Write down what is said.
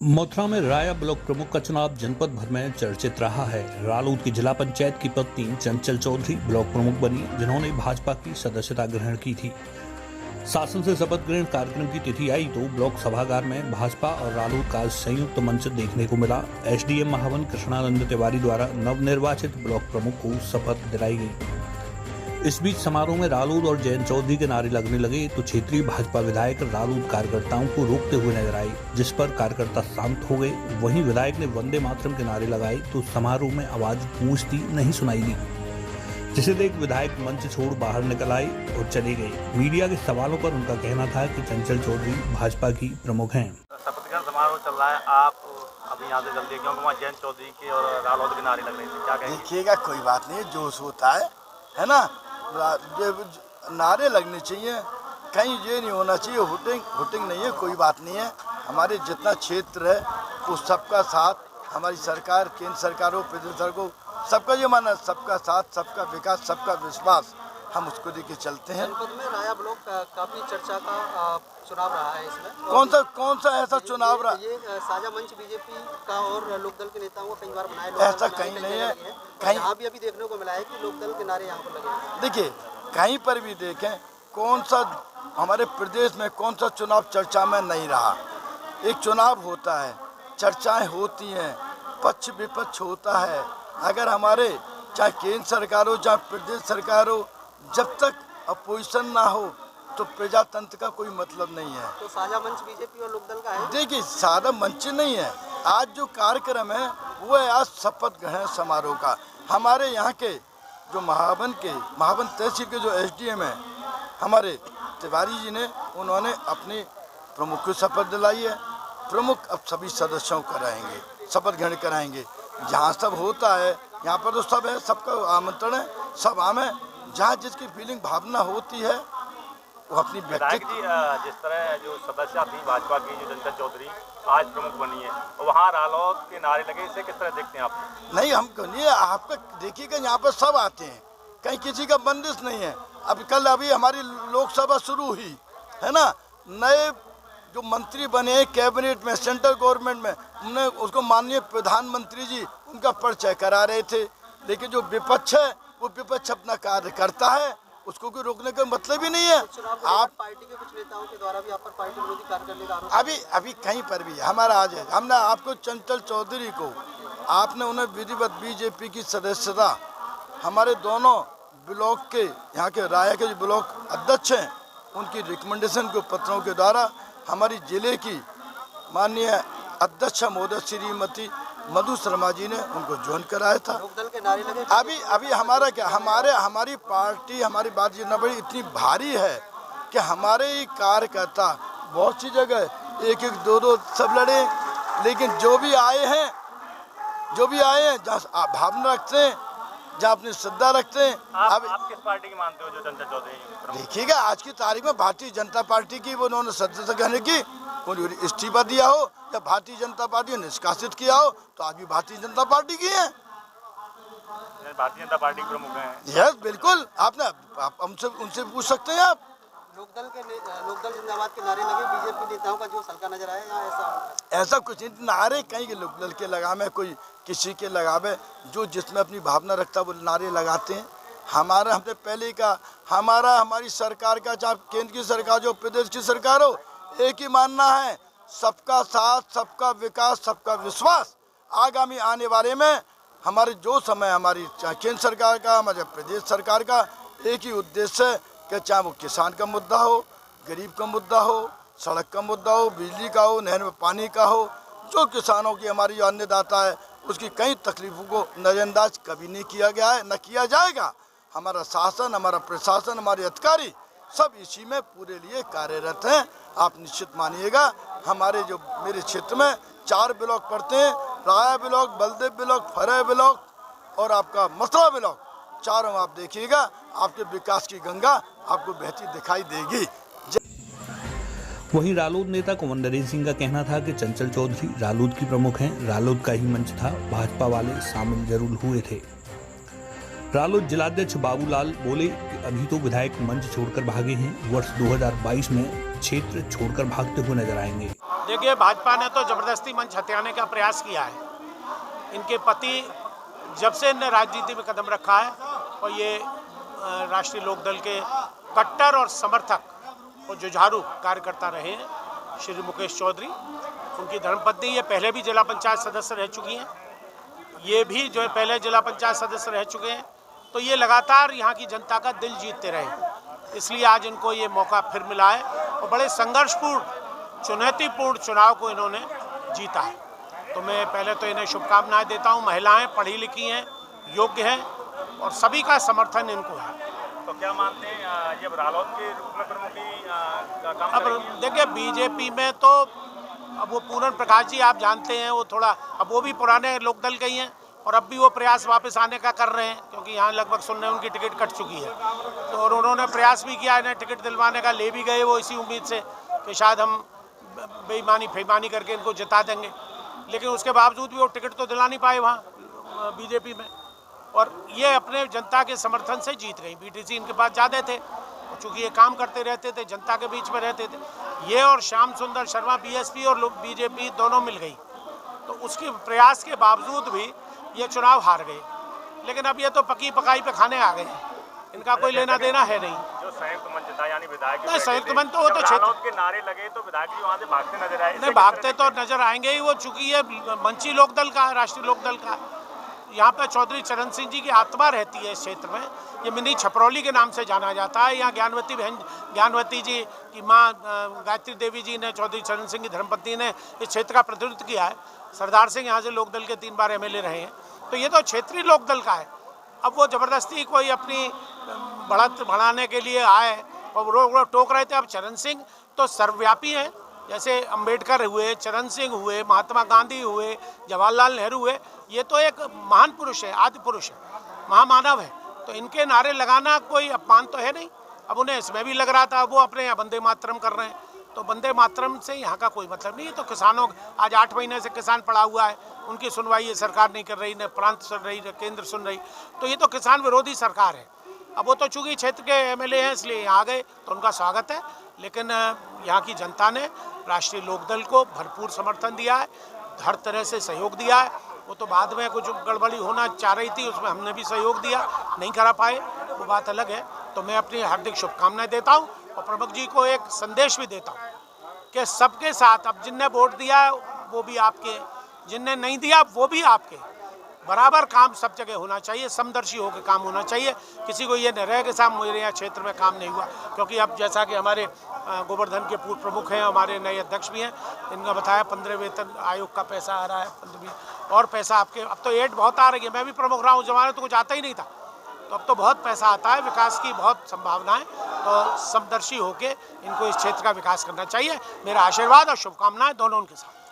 मथुरा में राया ब्लॉक प्रमुख का चुनाव जनपद भर में चर्चित रहा है। रालोद की जिला पंचायत की पत्नी चंचल चौधरी ब्लॉक प्रमुख बनी, जिन्होंने भाजपा की सदस्यता ग्रहण की थी। शासन से शपथ ग्रहण कार्यक्रम की तिथि आई तो ब्लॉक सभागार में भाजपा और रालोद का संयुक्त मंच देखने को मिला। एसडीएम महावन कृष्णानंद तिवारी द्वारा नवनिर्वाचित ब्लॉक प्रमुख को शपथ दिलाई गई। इस बीच समारोह में रालोद और जयंत चौधरी के नारे लगने लगे तो क्षेत्रीय भाजपा विधायक रालोद कार्यकर्ताओं को रोकते हुए नजर आए, जिस पर कार्यकर्ता शांत हो गए। वहीं विधायक ने वंदे मातरम के नारे लगाए तो समारोह में आवाज गूंजती नहीं सुनाई दी, जिसे देख विधायक मंच छोड़ बाहर निकल आए और चले गए। मीडिया के सवालों पर उनका कहना था कि चंचल चौधरी भाजपा की प्रमुख हैं। शपथ ग्रहण समारोह चल रहा है, आप अभी यहाँ से जल्दी क्योंकि वहाँ जयंत चौधरी के और रालोद के नारे लग रहे थे, क्या कहेंगे? देखिएगा, कोई बात नहीं, जोश होता है ना, नारे लगने चाहिए, कहीं ये नहीं होना चाहिए हुटिंग नहीं है, कोई बात नहीं है। हमारे जितना क्षेत्र है वो सबका साथ, हमारी सरकार, केंद्र सरकार हो, प्रदेश सरकार हो, सबका ये मानना, सबका साथ, सबका विकास, सबका विश्वास, हम उसको लेके चलते हैं। जनपद में राया ब्लॉक काफी चर्चा का चुनाव रहा है। इसमें कौन सा ऐसा चुनाव रहा? ये साझा मंच बीजेपी का और लोकदल के नेताओं को कई बार बनाए, ऐसा कहीं नहीं है। कहीं यहाँ भी अभी देखने को मिला है कि लोकदल के नारे यहाँ पर लगे। देखिए, कहीं पर भी देखें, कौन सा हमारे प्रदेश में कौन सा चुनाव चर्चा में नहीं रहा। एक चुनाव होता है, चर्चाएं होती हैं, पक्ष विपक्ष होता है। अगर हमारे चाहे केंद्र सरकार हो चाहे प्रदेश सरकार हो, जब तक अपोजिशन ना हो तो प्रजातंत्र का कोई मतलब नहीं है। तो साझा मंच बीजेपी और लोकदल का है। देखिए, सादा मंच नहीं है। आज जो कार्यक्रम है वो है आज शपथ ग्रहण समारोह का। हमारे यहाँ के जो महावन तहसील के जो एसडीएम हैं हमारे तिवारी जी ने, उन्होंने अपने प्रमुख को शपथ दिलाई है। प्रमुख अब सभी सदस्यों को कराएंगे, शपथ ग्रहण कराएंगे। जहाँ सब होता है यहाँ पर तो सब है, सबका आमंत्रण है, सब आम है। जहाँ जिसकी फीलिंग भावना होती है वो अपनी व्यक्ति जिस तरह जो सदस्य थी भाजपा की, जो चंचल चौधरी आज प्रमुख बनी है, वहाँ रालोद के नारे लगे, इसे किस तरह देखते हैं आप? नहीं, हम नहीं, आपका देखिएगा, यहाँ पर सब आते हैं, कहीं किसी का बंदिश नहीं है। अभी हमारी लोकसभा शुरू हुई है ना, नए जो मंत्री बने कैबिनेट में, सेंट्रल गवर्नमेंट में, उन्हें उसको माननीय प्रधानमंत्री जी उनका परिचय करा रहे थे। लेकिन जो विपक्ष है वो विपक्ष अपना कार्य करता है, उसको कोई रोकने का मतलब ही नहीं है। आप पार्टी के कुछ नेताओं के द्वारा भी आप पर पार्टी विरोधी कार्य करने का आरोप अभी कहीं पर भी हमारा आज है। हमने आपको चंचल चौधरी को, आपने उन्हें विधिवत बीजेपी की सदस्यता, हमारे दोनों ब्लॉक के यहाँ के राया के जो ब्लॉक अध्यक्ष हैं उनकी रिकमेंडेशन के पत्रों के द्वारा हमारी जिले की माननीय अध्यक्ष महोदय श्रीमती मधु शर्मा जी ने उनको ज्वाइन कराया था। लोकदल के नारे लगे। अभी हमारा क्या, हमारी पार्टी, हमारी बात ये बड़ी इतनी भारी है कि हमारे ही कार्यकर्ता बहुत सी जगह एक दो सब लड़े, लेकिन जो भी आए हैं जहाँ भावना रखते हैं, जहाँ अपनी श्रद्धा रखते हैं। आप किस पार्टी की मानते हो जो चंचल चौधरी? देखिएगा, आज की तारीख में भारतीय जनता पार्टी की वो उन्होंने सदस्यता कहने की इस्तीफा दिया हो या भारतीय जनता पार्टी ने निष्कासित किया हो, तो आज भी भारतीय जनता पार्टी की है। भारतीय जनता पार्टी के प्रमुख हैं। यस, बिल्कुल। आप हमसे उनसे पूछ सकते हैं। आप लोकदल जिंदाबाद के नारे लगे, बीजेपी नेताओं का जो हल्का नजर आया यहाँ ऐसा कुछ नहीं। नारे कहीं के लोकदल के लगावे, कोई किसी के लगावे, जो जिसमें अपनी भावना रखता है वो नारे लगाते हैं। हमने पहले का हमारी सरकार का, चाहे केंद्र की सरकार जो प्रदेश की सरकार हो, एक ही मानना है, सबका साथ, सबका विकास, सबका विश्वास। आगामी आने वाले में हमारे जो समय, हमारी चाहे केंद्र सरकार का, हमारे प्रदेश सरकार का एक ही उद्देश्य है कि चाहे वो किसान का मुद्दा हो, गरीब का मुद्दा हो, सड़क का मुद्दा हो, बिजली का हो, नहर में पानी का हो, जो किसानों की हमारी जो अन्नदाता है उसकी कई तकलीफों को नज़रअंदाज कभी नहीं किया गया है, न किया जाएगा। हमारा शासन, हमारा प्रशासन, हमारे अधिकारी सब इसी में पूरे लिए कार्यरत हैं। आप निश्चित मानिएगा, मेरे क्षेत्र में 4 ब्लॉक पड़ते हैं, राया block, Baldev block, Farah block और आपका मथुरा ब्लॉक। चारों आप देखिएगा, आपके विकास की गंगा आपको बहती दिखाई देगी। वहीं रालोद नेता कुंवरदेव सिंह का कहना था कि चंचल चौधरी रालोद की प्रमुख हैं, रालोद का ही मंच था, भाजपा वाले शामिल जरूर हुए थे। रालोद जिलाध्यक्ष बाबूलाल बोले कि अभी तो विधायक मंच छोड़कर भागे हैं। वर्ष 2022 में क्षेत्र छोड़कर भागते हुए नजर आएंगे। देखिए, भाजपा ने तो जबरदस्ती मंच हथियाने का प्रयास किया है। इनके पति जब से इन्हें राजनीति में कदम रखा है और ये राष्ट्रीय लोकदल के कट्टर और समर्थक और जुझारू कार्यकर्ता रहे हैं, श्री मुकेश चौधरी, उनकी धर्मपत्नी ये पहले भी जिला पंचायत सदस्य रह चुकी हैं, ये भी जो है पहले जिला पंचायत सदस्य रह चुके हैं। तो ये लगातार यहाँ की जनता का दिल जीतते रहे, इसलिए आज इनको ये मौका फिर मिला है और बड़े संघर्षपूर्ण चुनौतीपूर्ण चुनाव को इन्होंने जीता है। तो मैं पहले तो इन्हें शुभकामनाएं देता हूं। महिलाएं पढ़ी लिखी हैं, योग्य हैं और सभी का समर्थन इनको है। तो क्या मानते हैं जब रालोद के रूप में प्रमुखी का काम अब करेंगी? देखिए, बीजेपी में तो अब वो पूर्ण प्रकाश जी आप जानते हैं, वो थोड़ा अब वो भी पुराने लोकदल के ही हैं और अब भी वो प्रयास वापस आने का कर रहे हैं, क्योंकि यहाँ लगभग सुनने उनकी टिकट कट चुकी है। तो और उन्होंने प्रयास भी किया इन्हें टिकट दिलवाने का, ले भी गए वो इसी उम्मीद से कि शायद हम बेईमानी फेईमानी करके इनको जिता देंगे, लेकिन उसके बावजूद भी वो टिकट तो दिला नहीं पाए वहाँ बीजेपी में, और ये अपने जनता के समर्थन से जीत गई। बीटीसी इनके पास ज़्यादा थे, चूँकि ये काम करते रहते थे, जनता के बीच में रहते थे। ये और श्याम सुंदर शर्मा बीएसपी और बीजेपी दोनों मिल गई, तो उसके प्रयास के बावजूद भी ये चुनाव हार गए। लेकिन अब ये तो पकी पकाई पे खाने आ गए हैं, इनका कोई लेना देना है नहीं। जो संयुक्त मंच था यानी विधायक नहीं, संयुक्त मंच तो वो तो क्षेत्र रालोद के नारे लगे तो विधायक जी वहाँ से भागते नजर आए। नहीं, भागते तो नजर आएंगे ही वो, चूंकि ये मंची लोकदल का, राष्ट्रीय लोकदल का, यहाँ पर चौधरी चरण सिंह जी की आत्मा रहती है इस क्षेत्र में। ये मिनी छपरौली के नाम से जाना जाता है। यहाँ ज्ञानवती जी की माँ गायत्री देवी जी ने, चौधरी चरण सिंह की धर्मपत्नी ने इस क्षेत्र का प्रतिनिधित्व किया है। सरदार सिंह यहाँ से लोकदल के 3 बार एमएलए रहे हैं। तो ये तो क्षेत्रीय लोकदल का है। अब वो जबरदस्ती कोई अपनी बढ़त बढ़ाने के लिए आए और वो टोक रहे थे। अब चरण सिंह तो सर्वव्यापी हैं, जैसे अंबेडकर हुए, चरण सिंह हुए, महात्मा गांधी हुए, जवाहरलाल नेहरू हुए। ये तो एक महान पुरुष है, आदि पुरुष है, महामानव है। तो इनके नारे लगाना कोई अपमान तो है नहीं। अब उन्हें इसमें भी लग रहा था, वो अपने यहाँ वंदे मातरम कर रहे हैं, तो वंदे मातरम से यहाँ का कोई मतलब नहीं है। तो किसानों, आज 8 महीने से किसान पड़ा हुआ है, उनकी सुनवाई ये सरकार नहीं कर रही, न प्रांत सुन रही, न केंद्र सुन रही। तो ये तो किसान विरोधी सरकार है। अब वो तो चूँकि क्षेत्र के एमएलए हैं इसलिए यहाँ आ गए, तो उनका स्वागत है। लेकिन यहाँ की जनता ने राष्ट्रीय लोकदल को भरपूर समर्थन दिया है, हर तरह से सहयोग दिया है। वो तो बाद में कुछ गड़बड़ी होना चाह रही थी, उसमें हमने भी सहयोग दिया, नहीं करा पाए, वो बात अलग है। तो मैं अपनी हार्दिक शुभकामनाएं देता हूँ और प्रमुख जी को एक संदेश भी देता हूँ कि सबके साथ, अब जिनने वोट दिया वो भी आपके, जिनने नहीं दिया वो भी आपके, बराबर काम सब जगह होना चाहिए, समदर्शी होकर काम होना चाहिए। किसी को ये न रहे कि साहब मेरे यहाँ क्षेत्र में काम नहीं हुआ, क्योंकि अब जैसा कि हमारे गोवर्धन के पूर्व प्रमुख हैं, हमारे नए अध्यक्ष भी हैं, इनका बताया 15 वेतन आयोग का पैसा आ रहा है, 15 और पैसा आपके, अब तो एड बहुत आ रही है। मैं भी प्रमुख रहा हूँ, जमाने तो कुछ आता ही नहीं था, तो अब तो बहुत पैसा आता है, विकास की बहुत संभावना है। तो समदर्शी होकर इनको इस क्षेत्र का विकास करना चाहिए। मेरा आशीर्वाद और शुभकामनाएं दोनों उनके साथ।